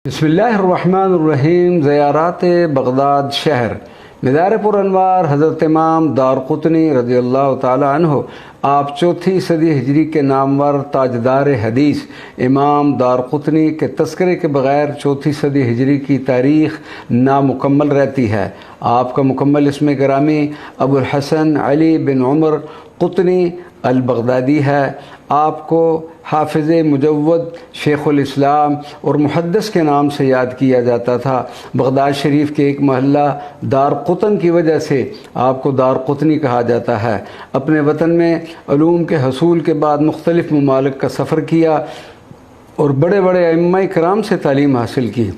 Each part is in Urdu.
بسم اللہ الرحمن الرحیم۔ زیارات بغداد شہر۔ مدار پر انوار حضرت امام دارقطنی رضی اللہ تعالی عنہ، آپ چوتھی صدی ہجری کے نامور تاجدار حدیث امام دارقطنی کے تذکرے کے بغیر چوتھی صدی ہجری کی تاریخ نامکمل رہتی ہے۔ آپ کا مکمل اسم گرامی ابو الحسن علی بن عمر قطنی البغدادی ہے۔ آپ کو حافظ مجود، شیخ الاسلام اور محدث کے نام سے یاد کیا جاتا تھا۔ بغداد شریف کے ایک محلہ دارقطن کی وجہ سے آپ کو دارقطنی کہا جاتا ہے۔ اپنے وطن میں علوم کے حصول کے بعد مختلف ممالک کا سفر کیا اور بڑے بڑے ائمہ کرام سے تعلیم حاصل کی۔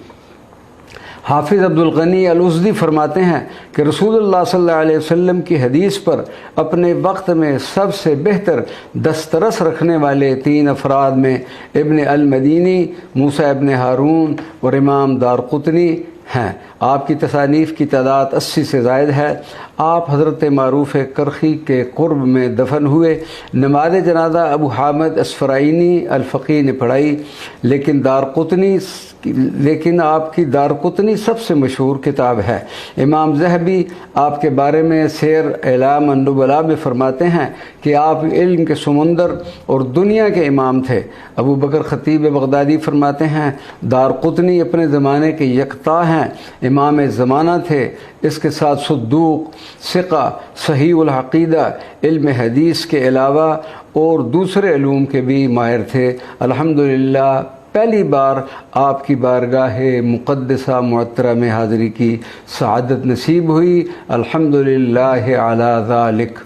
حافظ عبدالغنی الازدی فرماتے ہیں کہ رسول اللہ صلی اللہ علیہ وسلم کی حدیث پر اپنے وقت میں سب سے بہتر دسترس رکھنے والے 3 افراد میں ابن المدینی، موسیٰ ابن ہارون اور امام دارقطنی ہیں۔ آپ کی تصانیف کی تعداد 80 سے زائد ہے۔ آپ حضرت معروف کرخی کے قرب میں دفن ہوئے۔ نماز جنازہ ابو حامد اسفرائینی الفقی نے پڑھائی، لیکن آپ کی دارقطنی سب سے مشہور کتاب ہے۔ امام ذہبی آپ کے بارے میں سیر اعلام النبلاء میں فرماتے ہیں کہ آپ علم کے سمندر اور دنیا کے امام تھے۔ ابو بکر خطیب بغدادی فرماتے ہیں دارقطنی اپنے زمانے کے یکتا ہیں، امام زمانہ تھے۔ اس کے ساتھ صدوق، ثقہ، صحیح العقیدہ، علم حدیث کے علاوہ اور دوسرے علوم کے بھی ماہر تھے۔ الحمدللہ پہلی بار آپ کی بارگاہ مقدسہ معطرہ میں حاضری کی سعادت نصیب ہوئی۔ الحمدللہ علی ذالک۔